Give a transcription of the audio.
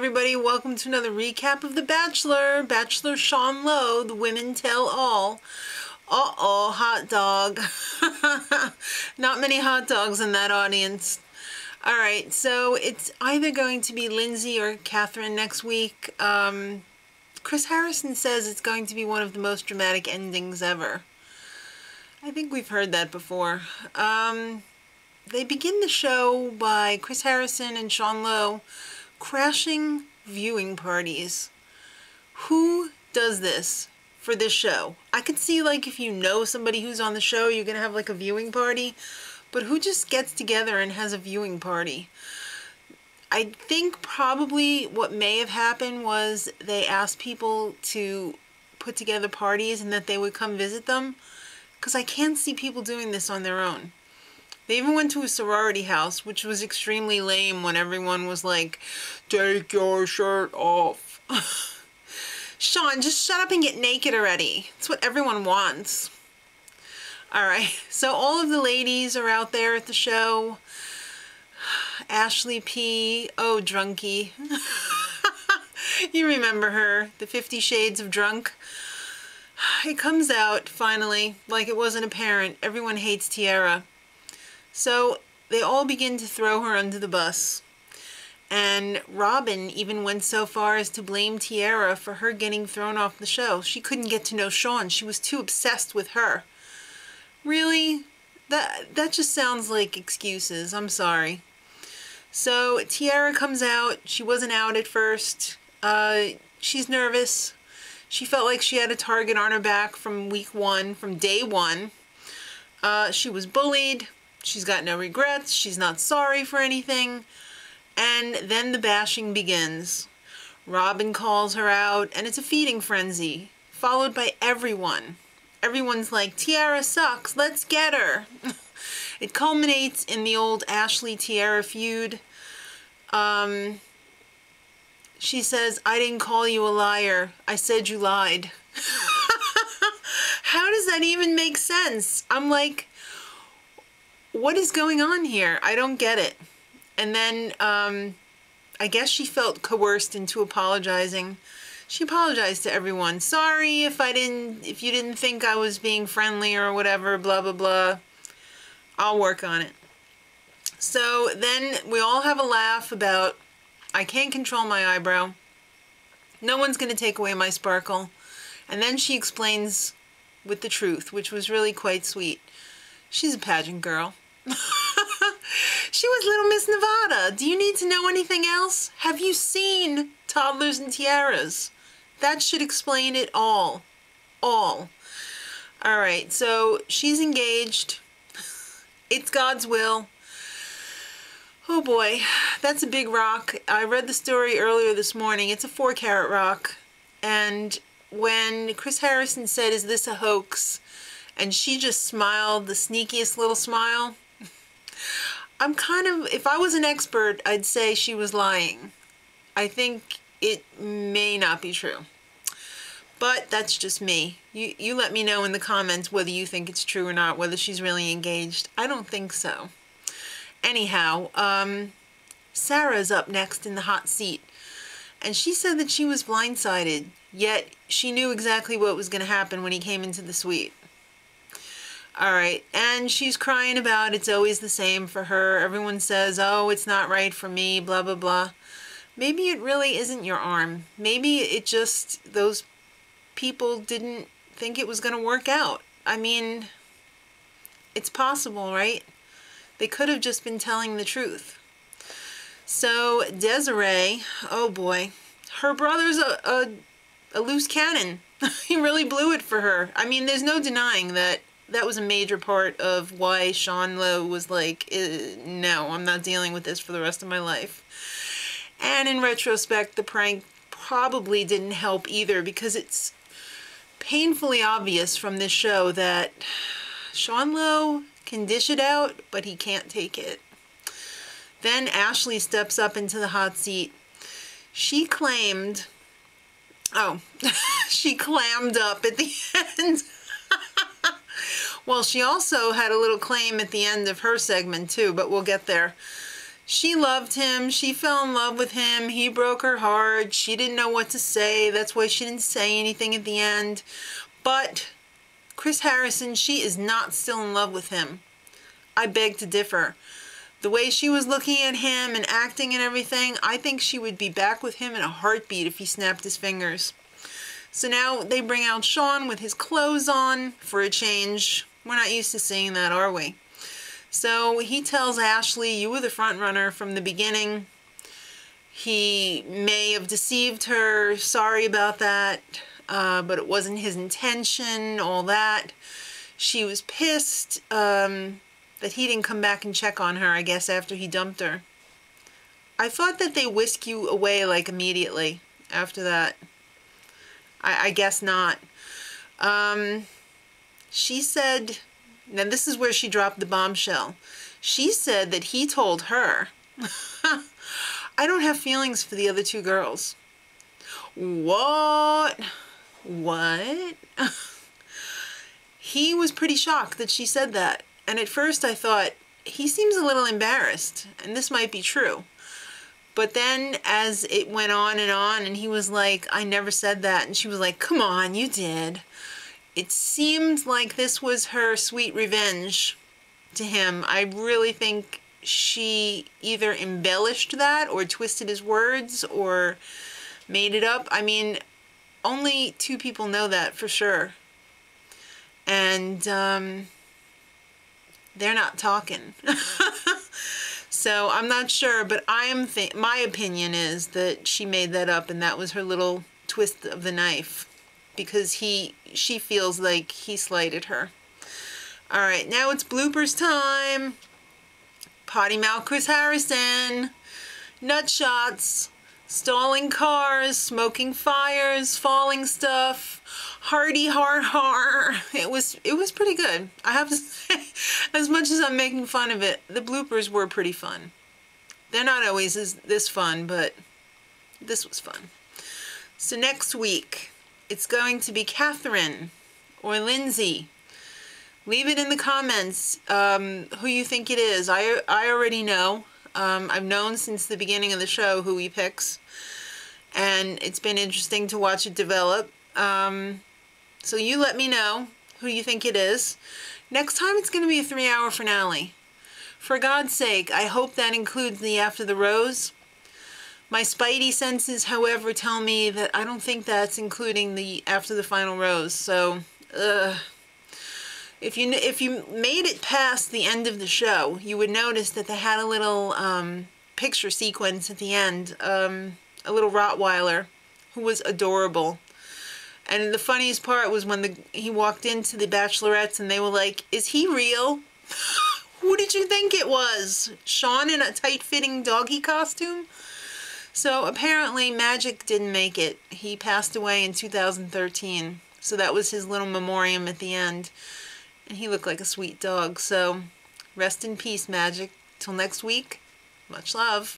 everybody, welcome to another recap of The Bachelor. Bachelor Sean Lowe, the women tell all. Uh-oh, hot dog. Not many hot dogs in that audience. Alright, so it's either going to be Lindsay or Catherine next week. Chris Harrison says it's going to be one of the most dramatic endings ever. I think we've heard that before. They begin the show by Chris Harrison and Sean Lowe crashing viewing parties. Who does this for this show? I could see, like, if you know somebody who's on the show, you're gonna have like a viewing party, but who just gets together and has a viewing party? I think probably what may have happened was they asked people to put together parties and that they would come visit them, because I can't see people doing this on their own. They even went to a sorority house, which was extremely lame when everyone was like, take your shirt off. Sean, just shut up and get naked already. It's what everyone wants. Alright, so all of the ladies are out there at the show. Ashley P. Oh, drunkie. You remember her, the 50 Shades of Drunk. It comes out, finally, like it wasn't apparent. Everyone hates Tiara. So they all begin to throw her under the bus. And Robin even went so far as to blame Tiara for her getting thrown off the show. She couldn't get to know Sean. She was too obsessed with her. Really? That just sounds like excuses. I'm sorry. So Tiara comes out. She wasn't out at first. She's nervous. She felt like she had a target on her back from week one, from day one. She was bullied. She's got no regrets. She's not sorry for anything. And then the bashing begins. Robin calls her out, and it's a feeding frenzy, followed by everyone. Everyone's like, Tiara sucks, let's get her. It culminates in the old Ashley-Tiara feud. She says, I didn't call you a liar. I said you lied. How does that even make sense? I'm like, what is going on here? I don't get it. And then I guess she felt coerced into apologizing. She apologized to everyone. Sorry if you didn't think I was being friendly or whatever, blah, blah, blah. I'll work on it. So then we all have a laugh about, I can't control my eyebrow. No one's going to take away my sparkle. And then she explains with the truth, which was really quite sweet. She's a pageant girl. She was Little Miss Nevada. Do you need to know anything else? Have you seen Toddlers and Tiaras? That should explain it all. All. Alright, so she's engaged. It's God's will. Oh boy, that's a big rock. I read the story earlier this morning. It's a 4-carat rock. And when Chris Harrison said, is this a hoax? And she just smiled, the sneakiest little smile. I'm kind of, if I was an expert, I'd say she was lying. I think it may not be true. But that's just me. You let me know in the comments whether you think it's true or not, whether she's really engaged. I don't think so. Anyhow, Sarah's up next in the hot seat. And she said that she was blindsided, yet she knew exactly what was going to happen when he came into the suite. Alright, and she's crying about it's always the same for her. Everyone says, oh, it's not right for me, blah, blah, blah. Maybe it really isn't your arm. Maybe it just, those people didn't think it was going to work out. I mean, it's possible, right? They could have just been telling the truth. So, Desiree, oh boy, her brother's a loose cannon. He really blew it for her. I mean, there's no denying that that was a major part of why Sean Lowe was like, no, I'm not dealing with this for the rest of my life. And in retrospect, the prank probably didn't help either, because it's painfully obvious from this show that Sean Lowe can dish it out, but he can't take it. Then Ashley steps up into the hot seat. She claimed, oh, she clammed up at the end. Well, she also had a little claim at the end of her segment too, but we'll get there. She loved him. She fell in love with him. He broke her heart. She didn't know what to say. That's why she didn't say anything at the end. But Chris Harrison, she is not still in love with him. I beg to differ. The way she was looking at him and acting and everything, I think she would be back with him in a heartbeat if he snapped his fingers. So now they bring out Sean with his clothes on for a change. We're not used to seeing that, are we? So he tells Ashley, you were the front runner from the beginning. He may have deceived her. Sorry about that. But it wasn't his intention, all that. She was pissed that he didn't come back and check on her, I guess, after he dumped her. I thought that they whisked you away, like, immediately after that. I guess not. She said, now this is where she dropped the bombshell. She said that he told her, I don't have feelings for the other two girls. What? What? He was pretty shocked that she said that. And at first I thought, he seems a little embarrassed, and this might be true. But then as it went on, and he was like, I never said that. And she was like, come on, you did. It seemed like this was her sweet revenge to him. I really think she either embellished that or twisted his words or made it up. I mean, only two people know that for sure. And they're not talking. So I'm not sure, but my opinion is that she made that up and that was her little twist of the knife because she feels like he slighted her. All right, now it's bloopers time. Potty mouth Chris Harrison, nut shots, stalling cars, smoking fires, falling stuff, hardy har. It was pretty good. I have to say, as much as I'm making fun of it, the bloopers were pretty fun. They're not always this fun, but this was fun. So next week, it's going to be Catherine or Lindsay. Leave it in the comments who you think it is. I already know. I've known since the beginning of the show who he picks. And it's been interesting to watch it develop. So you let me know who you think it is. Next time it's going to be a 3-hour finale. For God's sake, I hope that includes the After the Rose. My spidey senses, however, tell me that I don't think that's including the After the Final Rose. So, if you made it past the end of the show, you would notice that they had a little picture sequence at the end. A little Rottweiler who was adorable. And the funniest part was when he walked into the Bachelorettes and they were like, is he real? Who did you think it was? Sean in a tight-fitting doggy costume? So apparently Magic didn't make it. He passed away in 2013. So that was his little memoriam at the end. And he looked like a sweet dog. So rest in peace, Magic. Till next week, much love.